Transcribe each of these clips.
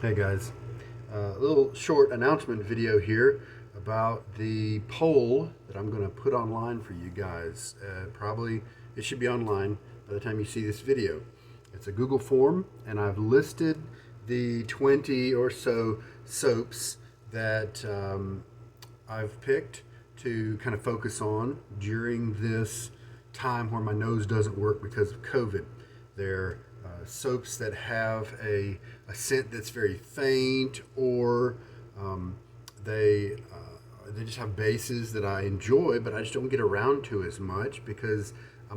Hey guys, a little short announcement video here about the poll that I'm going to put online for you guys. Probably it should be online by the time you see this video. It's a Google form, and I've listed the 20 or so soaps that I've picked to kind of focus on during this time where my nose doesn't work because of COVID. They're soaps that have a scent that's very faint, or they they just have bases that I enjoy, but I just don't get around to as much because I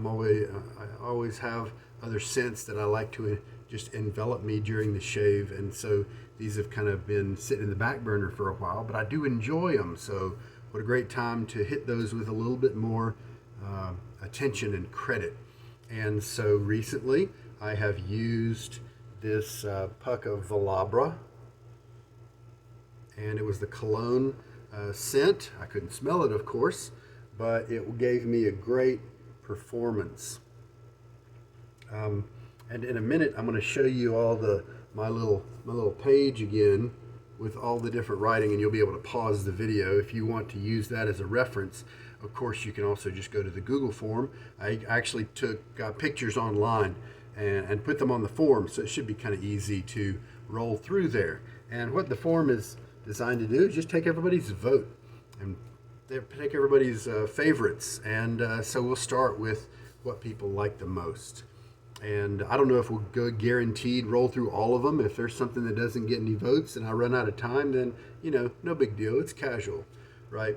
always have other scents that I like to just envelop me during the shave, and so these have kind of been sitting in the back burner for a while, but I do enjoy them. So what a great time to hit those with a little bit more attention and credit. And so recently I have used this puck of Velabra, and it was the cologne scent. I couldn't smell it, of course, but it gave me a great performance. And in a minute, I'm going to show you all my little page again with all the different writing, and you'll be able to pause the video if you want to use that as a reference. Of course, you can also just go to the Google form. I actually got pictures online and put them on the form, so it should be kind of easy to roll through there. And what the form is designed to do is just take everybody's vote and take everybody's favorites. And so we'll start with what people like the most. And I don't know if we'll go guaranteed roll through all of them. If there's something that doesn't get any votes and I run out of time, then, no big deal. It's casual, right?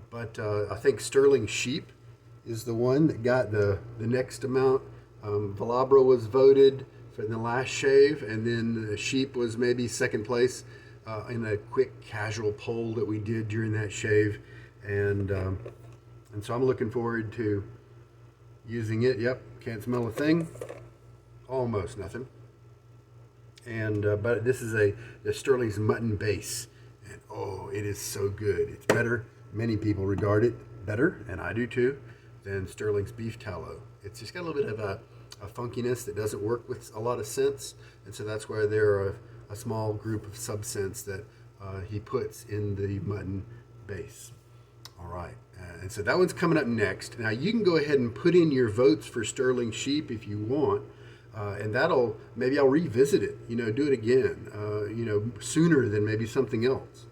But I think Sterling Sheep is the one that got the next amount. Velabra was voted for the last shave, and then the Sheep was maybe second place in a quick casual poll that we did during that shave. And so I'm looking forward to using it. Yep, can't smell a thing, almost nothing. And but this is the Sterling's Mutton Base, and oh, it is so good. It's better. Many people regard it better, and I do too, than Sterling's Beef Tallow. It's just got a little bit of a funkiness that doesn't work with a lot of scents, and so that's why there are a small group of sub-scents that he puts in the mutton base. All right, and so that one's coming up next. Now you can go ahead and put in your votes for Sterling Sheep if you want, and maybe I'll revisit it. Do it again. Sooner than maybe something else.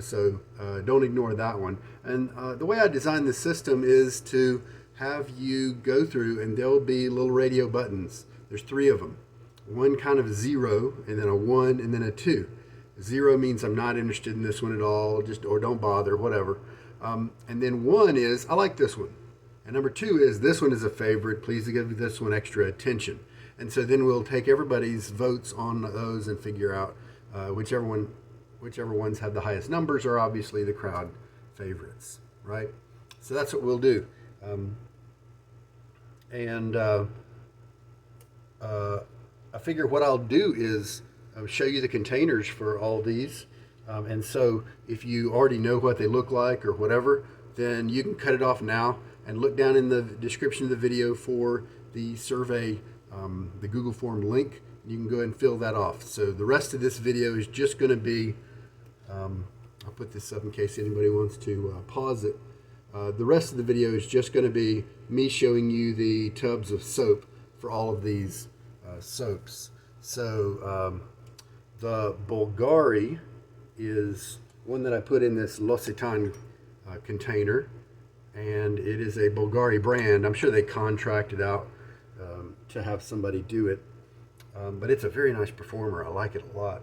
So don't ignore that one. And the way I designed the system is to have you go through, and there'll be little radio buttons. There's 3 of them. One kind of 0, and then a 1, and then a 2. 0 means I'm not interested in this one at all, or don't bother, whatever. And then 1 is, I like this one. And number 2 is, this one is a favorite. Please give this one extra attention. And so then we'll take everybody's votes on those and figure out whichever ones have the highest numbers are obviously the crowd favorites, right? So that's what we'll do. I figure what I'll do is show you the containers for all these. And so if you already know what they look like or whatever, then you can cut it off now and look down in the description of the video for the survey, the Google form link. You can go ahead and fill that off. So the rest of this video is just going to be, I'll put this up in case anybody wants to pause it. The rest of the video is just going to be me showing you the tubs of soap for all of these soaps. So the Bulgari is one that I put in this L'Occitane container, and it is a Bulgari brand. I'm sure they contracted out to have somebody do it, but it's a very nice performer. I like it a lot.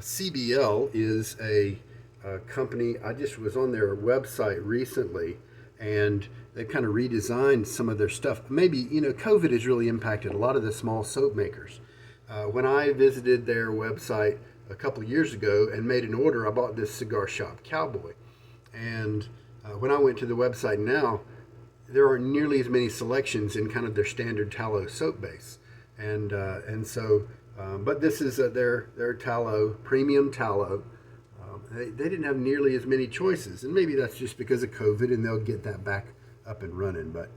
CBL is a company. I just was on their website recently, and they've kind of redesigned some of their stuff. Maybe, COVID has really impacted a lot of the small soap makers. When I visited their website a couple of years ago and made an order, I bought this Cigar Shop Cowboy. And when I went to the website now, there aren't nearly as many selections in kind of their standard tallow soap base. And so, but this is their tallow, premium tallow. They didn't have nearly as many choices, and maybe that's just because of COVID, and they'll get that back up and running. But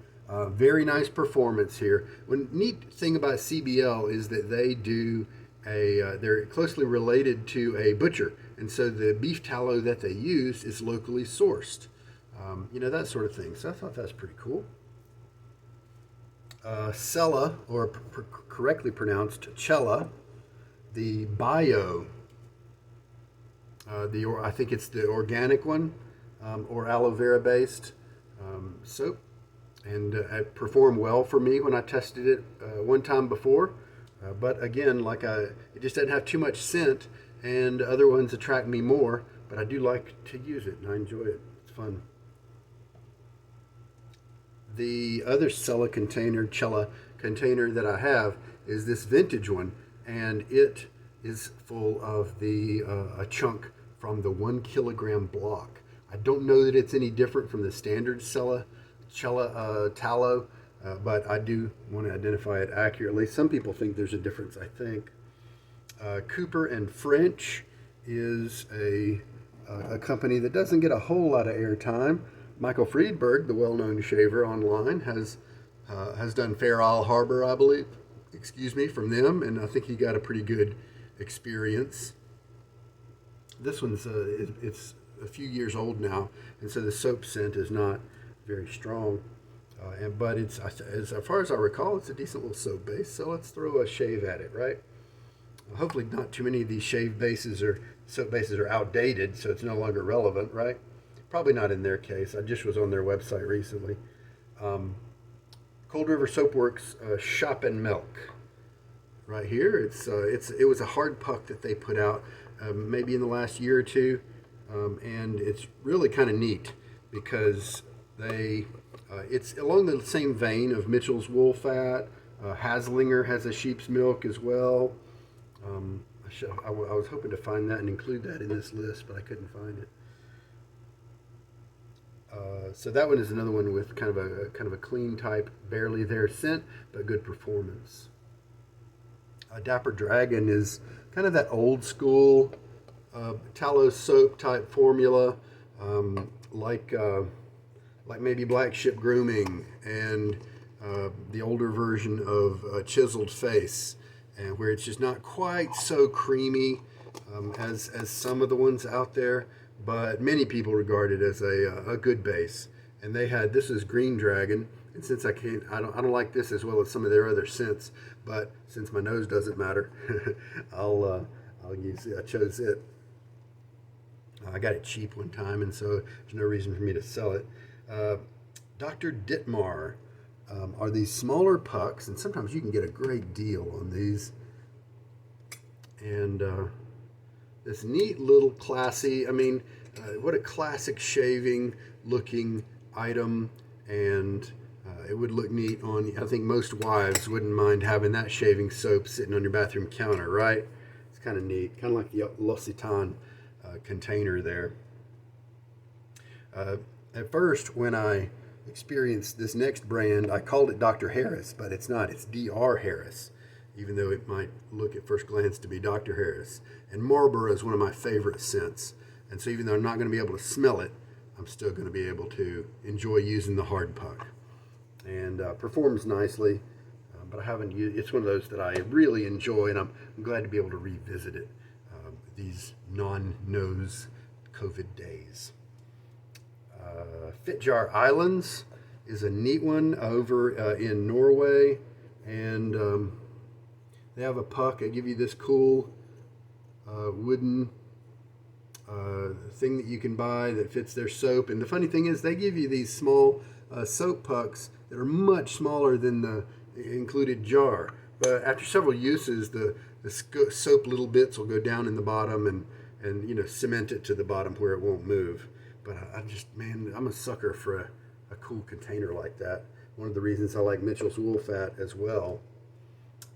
very nice performance here. One neat thing about CBL is that they do they're closely related to a butcher, and so the beef tallow that they use is locally sourced. That sort of thing. So I thought that's pretty cool. Cella, or correctly pronounced Cella, the Bio. I think it's the organic one, or aloe vera based soap, and it performed well for me when I tested it one time before. But again, it just doesn't have too much scent, and other ones attract me more. But I do like to use it, and I enjoy it. It's fun. The other Cella container that I have is this vintage one, and it is full of a chunk from the 1 kilogram block. I don't know that it's any different from the standard Cella tallow, but I do want to identify it accurately. Some people think there's a difference, I think. Cooper and French is a company that doesn't get a whole lot of airtime. Michael Friedberg, the well-known shaver online, has done Fair Isle Harbor, I believe, from them, and I think he got a pretty good experience. This one's it's a few years old now, and so the soap scent is not very strong. But it's, as far as I recall, it's a decent little soap base. So let's throw a shave at it, right? Hopefully, not too many of these shave bases or soap bases are outdated, so it's no longer relevant, right? Probably not in their case. I just was on their website recently. Cold River Soapworks Shop and Milk. Right here, it was a hard puck that they put out maybe in the last year or two, and it's really kind of neat because it's along the same vein of Mitchell's Wool Fat. Haslinger has a sheep's milk as well. I was hoping to find that and include that in this list, but I couldn't find it. So that one is another one with kind of a clean type, barely there scent, but good performance. Dapper Dragon is kind of that old school tallow soap type formula, like maybe Black Ship Grooming and the older version of Chiseled Face, and where it's just not quite so creamy as some of the ones out there, but many people regard it as a good base. And this is Green Dragon, and since I don't like this as well as some of their other scents, but since my nose doesn't matter, I'll use it. I chose it. I got it cheap one time, and so there's no reason for me to sell it. Dr. Ditmar are these smaller pucks, and sometimes you can get a great deal on these. And this neat little classy, what a classic shaving looking item, and it would look neat on, I think most wives wouldn't mind having that shaving soap sitting on your bathroom counter, right? It's kind of neat, kind of like the L'Occitane container there. At first, when I experienced this next brand, I called it Dr. Harris, but it's not, it's Dr. Harris, even though it might look at first glance to be Dr. Harris. And Marlboro is one of my favorite scents, and so even though I'm not going to be able to smell it, I'm still going to be able to enjoy using the hard puck. And performs nicely, but I haven't used. It's one of those that I really enjoy, and I'm glad to be able to revisit it these non-nose COVID days. Fitjar Islands is a neat one over in Norway, and they have a puck. They give you this cool wooden thing that you can buy that fits their soap. And the funny thing is, they give you these small soap pucks that are much smaller than the included jar. But after several uses, the soap little bits will go down in the bottom and cement it to the bottom where it won't move. But I'm a sucker for a cool container like that. One of the reasons I like Mitchell's Wool Fat as well.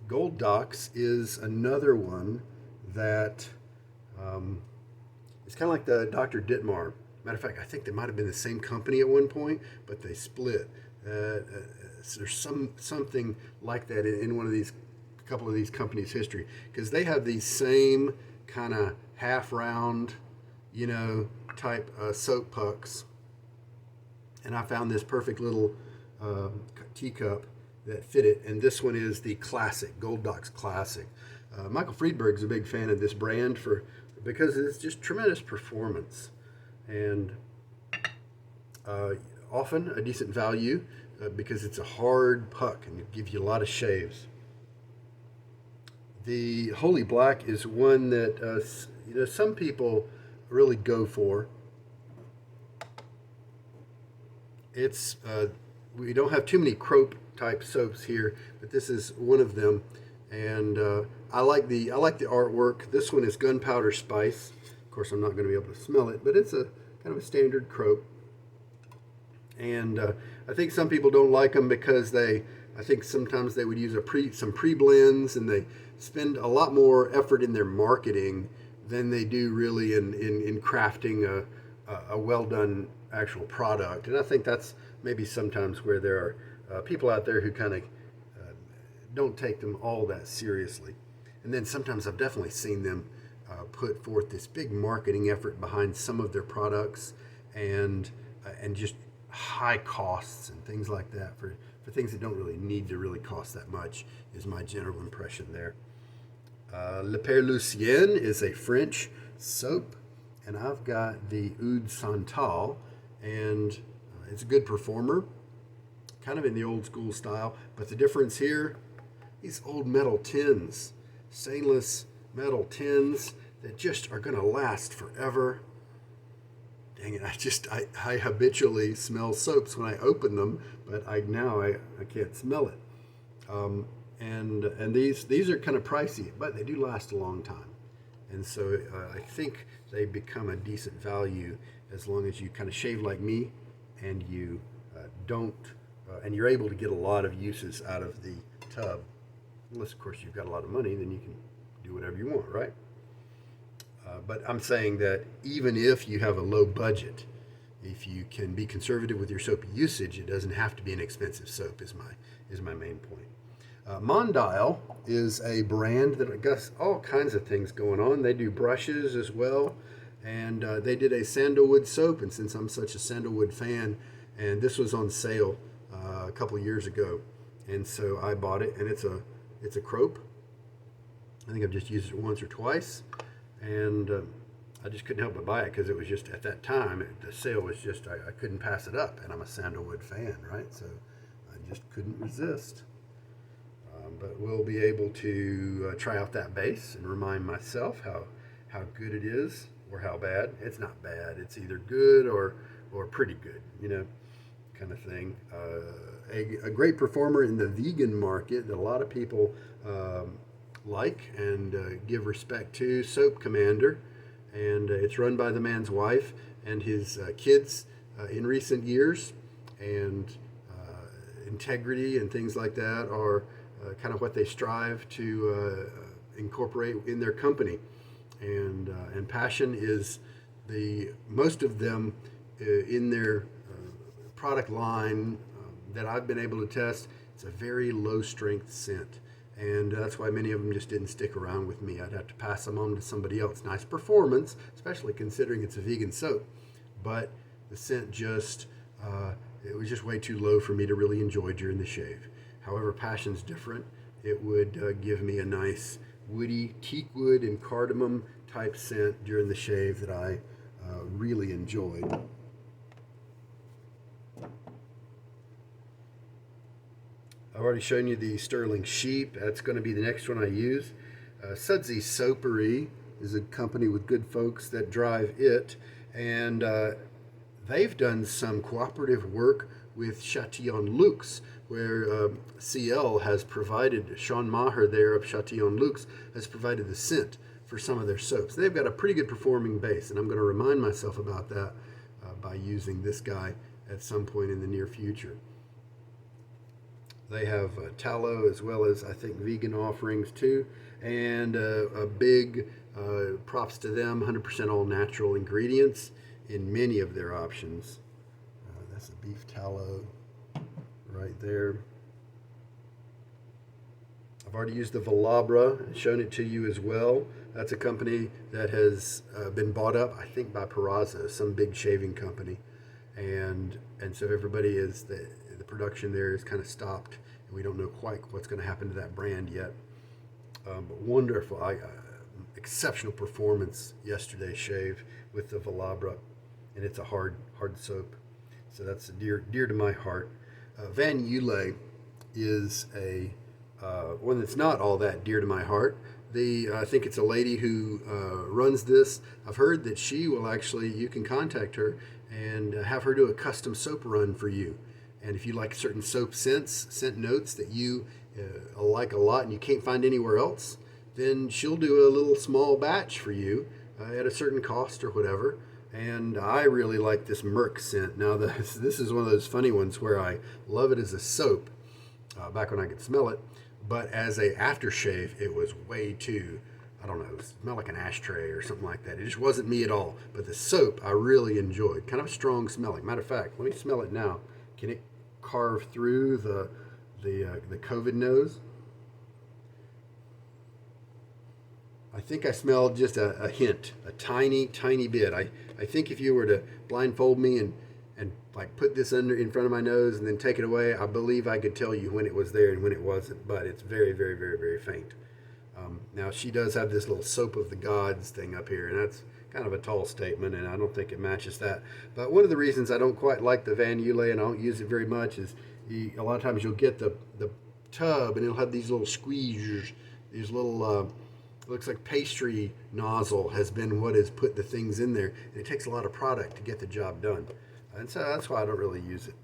Gold Docs is another one that it's kind of like the Dr. Ditmar. Matter of fact, I think they might have been the same company at one point, but they split. There's something like that in a couple of these companies' history, because they have these same kind of half round, type soap pucks. And I found this perfect little teacup that fit it, and this one is the classic Gold Docs Classic. Michael Friedberg's a big fan of this brand because it's just tremendous performance and often a decent value because it's a hard puck and it gives you a lot of shaves. The Holy Black is one that some people really go for. It's we don't have too many crope type soaps here, but this is one of them, and I like the artwork. This one is Gunpowder Spice. Of course, I'm not going to be able to smell it, but it's a kind of a standard crope. And I think some people don't like them because I think sometimes they would use some pre-blends, and they spend a lot more effort in their marketing than they do really in crafting a well-done actual product. And I think that's maybe sometimes where there are people out there who kind of don't take them all that seriously. And then sometimes I've definitely seen them put forth this big marketing effort behind some of their products, and just high costs and things like that for things that don't really need to really cost that much is my general impression there. Le Père Lucien is a French soap, and I've got the Oud Santal, and it's a good performer, kind of in the old school style, but the difference here, these old metal tins, stainless metal tins that just are going to last forever. Dang it, I habitually smell soaps when I open them, but I can't smell it. And these are kind of pricey, but they do last a long time. And so I think they become a decent value as long as you kind of shave like me, and you and you're able to get a lot of uses out of the tub. Unless, of course, you've got a lot of money, then you can do whatever you want, right? But I'm saying that even if you have a low budget, if you can be conservative with your soap usage, it doesn't have to be an expensive soap. Is my main point. Mondial is a brand that got all kinds of things going on. They do brushes as well, and they did a sandalwood soap. And since I'm such a sandalwood fan, and this was on sale a couple years ago, and so I bought it, and it's a crope. I think I've just used it once or twice, and I just couldn't help but buy it because it was just at that time the sale was just I couldn't pass it up, and I'm a sandalwood fan, right? So I just couldn't resist. But we'll be able to try out that base and remind myself how good it is or how bad. It's not bad. It's either good or pretty good, kind of thing. A great performer in the vegan market that a lot of people like and give respect to, Soap Commander, and it's run by the man's wife and his kids in recent years, and integrity and things like that are kind of what they strive to incorporate in their company, and passion is most of them in their product line that I've been able to test. It's a very low strength scent, and that's why many of them just didn't stick around with me. I'd have to pass them on to somebody else. Nice performance, especially considering it's a vegan soap, but the scent it was just way too low for me to really enjoy during the shave. However, passion's different. It would give me a nice woody teak wood and cardamom type scent during the shave that I really enjoyed. I've already shown you the Sterling Sheep. That's going to be the next one I use. Sudsy Soapery is a company with good folks that drive it, and they've done some cooperative work with Châtillon Luxe, where CL has provided, Sean Maher there of Châtillon Luxe has provided the scent for some of their soaps. They've got a pretty good performing base, and I'm going to remind myself about that by using this guy at some point in the near future. They have tallow as well as, I think, vegan offerings too, and a big props to them, 100% all natural ingredients in many of their options. That's a beef tallow right there. I've already used the Velabra and shown it to you as well. That's a company that has been bought up, I think, by Perazo, some big shaving company, and so everybody is the production there is kind of stopped, and we don't know quite what's going to happen to that brand yet. But wonderful, exceptional performance yesterday's shave with the Velabra, and it's a hard soap, so that's dear to my heart. Van Yule is a one that's not all that dear to my heart. I think it's a lady who runs this. I've heard that she will actually, you can contact her and have her do a custom soap run for you. And if you like certain soap scent notes that you like a lot and you can't find anywhere else, then she'll do a little small batch for you at a certain cost or whatever. And I really like this Merc scent. Now, this is one of those funny ones where I love it as a soap, back when I could smell it. But as a aftershave, it was way too, I don't know, it smelled like an ashtray or something like that. It just wasn't me at all. But the soap I really enjoyed. Kind of strong smelling. Matter of fact, let me smell it now. Can it carve through the COVID nose? I think I smelled just a hint, a tiny bit. I think if you were to blindfold me and like put this in front of my nose and then take it away, I believe I could tell you when it was there and when it wasn't, but it's very, very, very, very faint. Now, she does have this little soap of the gods thing up here, and that's kind of a tall statement, and I don't think it matches that. But one of the reasons I don't quite like the Van Yule and I don't use it very much is a lot of times you'll get the tub and it'll have these little squeezers, these little looks like pastry nozzle has been what has put the things in there, and it takes a lot of product to get the job done. And so that's why I don't really use it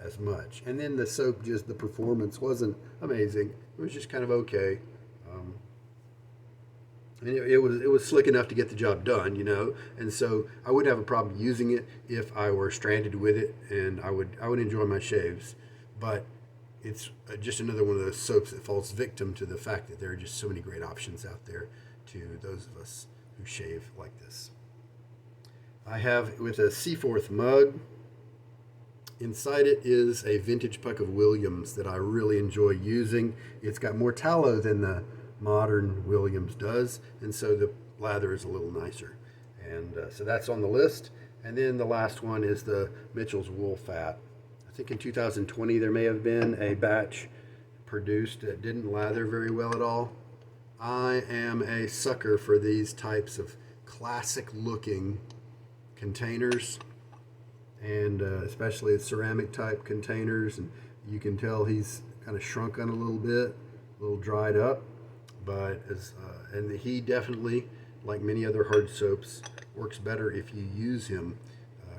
as much. And then the soap, just the performance wasn't amazing. It was just kind of okay. And it was slick enough to get the job done, you know. And so I wouldn't have a problem using it if I were stranded with it, and I would enjoy my shaves. But it's just another one of those soaps that falls victim to the fact that there are just so many great options out there to those of us who shave like this. I have with a Seaforth mug. Inside it is a vintage puck of Williams that I really enjoy using. It's got more tallow than the modern Williams does, and so the lather is a little nicer. And so that's on the list. And then the last one is the Mitchell's Wool Fat. I think in 2020 there may have been a batch produced that didn't lather very well at all. I am a sucker for these types of classic looking containers, and especially ceramic type containers, and you can tell he's kind of shrunk on a little bit, a little dried up, but and he definitely, like many other hard soaps, works better if you use him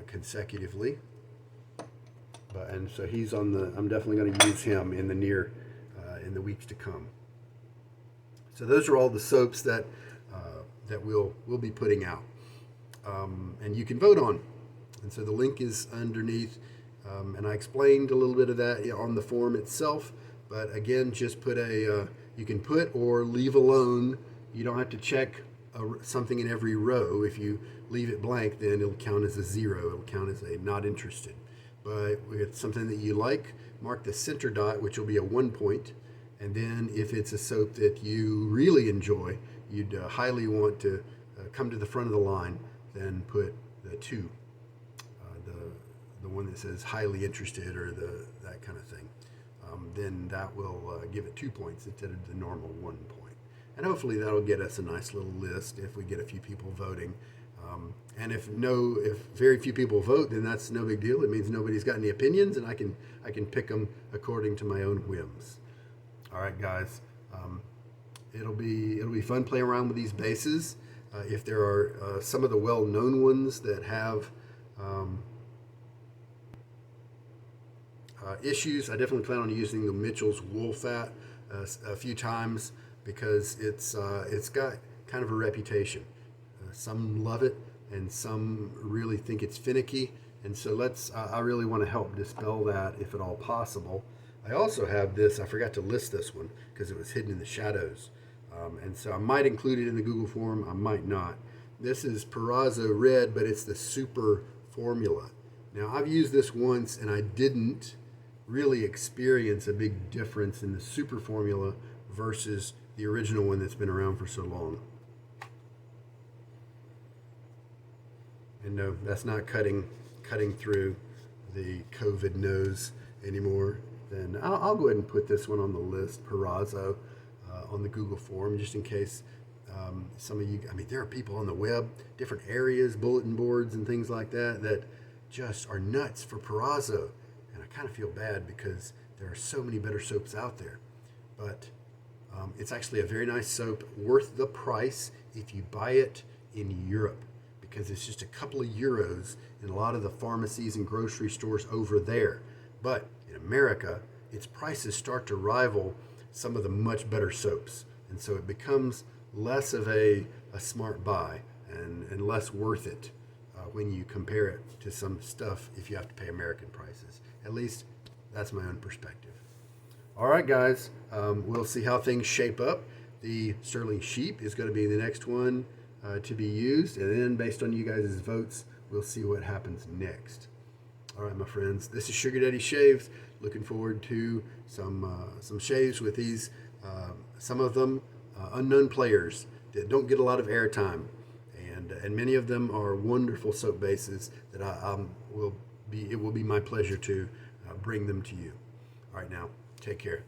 consecutively. And so he's on the, I'm definitely going to use him in the weeks to come. So those are all the soaps that we'll be putting out. And you can vote on. And so the link is underneath. And I explained a little bit of that on the form itself. But again, just put you can put or leave alone. You don't have to check something in every row. If you leave it blank, then it'll count as a 0. It'll count as a not interested. But if it's something that you like, mark the center dot, which will be a 1 point. And then if it's a soap that you really enjoy, you'd highly want to come to the front of the line, then put the 2, the one that says highly interested or that kind of thing. Then that will give it 2 points instead of the normal 1 point. And hopefully that'll get us a nice little list if we get a few people voting. And if very few people vote, then that's no big deal. It means nobody's got any opinions, and I can pick them according to my own whims. All right, guys. It'll be fun playing around with these bases. If there are some of the well-known ones that have issues, I definitely plan on using the Mitchell's Wool Fat a few times because it's got kind of a reputation. Some love it, and some really think it's finicky. And so I really want to help dispel that if at all possible. I also have this, I forgot to list this one because it was hidden in the shadows. And so I might include it in the Google form, I might not. This is Perazo Red, but it's the super formula. Now, I've used this once and I didn't really experience a big difference in the super formula versus the original one that's been around for so long. And no, that's not cutting through the COVID nose anymore. Then I'll go ahead and put this one on the list, Perazo, on the Google form, just in case some of you, I mean, there are people on the web, different areas, bulletin boards and things like that, that just are nuts for Perazo. And I kind of feel bad because there are so many better soaps out there. But it's actually a very nice soap, worth the price if you buy it in Europe, because it's just a couple of euros in a lot of the pharmacies and grocery stores over there. But in America, its prices start to rival some of the much better soaps. And so it becomes less of a smart buy and less worth it when you compare it to some stuff if you have to pay American prices. At least that's my own perspective. All right, guys, we'll see how things shape up. The Sterling Sheep is going to be the next one to be used, and then based on you guys' votes, we'll see what happens next. All right, my friends, this is Sugar Daddy Shaves. Looking forward to some shaves with these, some of them unknown players that don't get a lot of airtime, and many of them are wonderful soap bases that it will be my pleasure to bring them to you. All right, now, take care.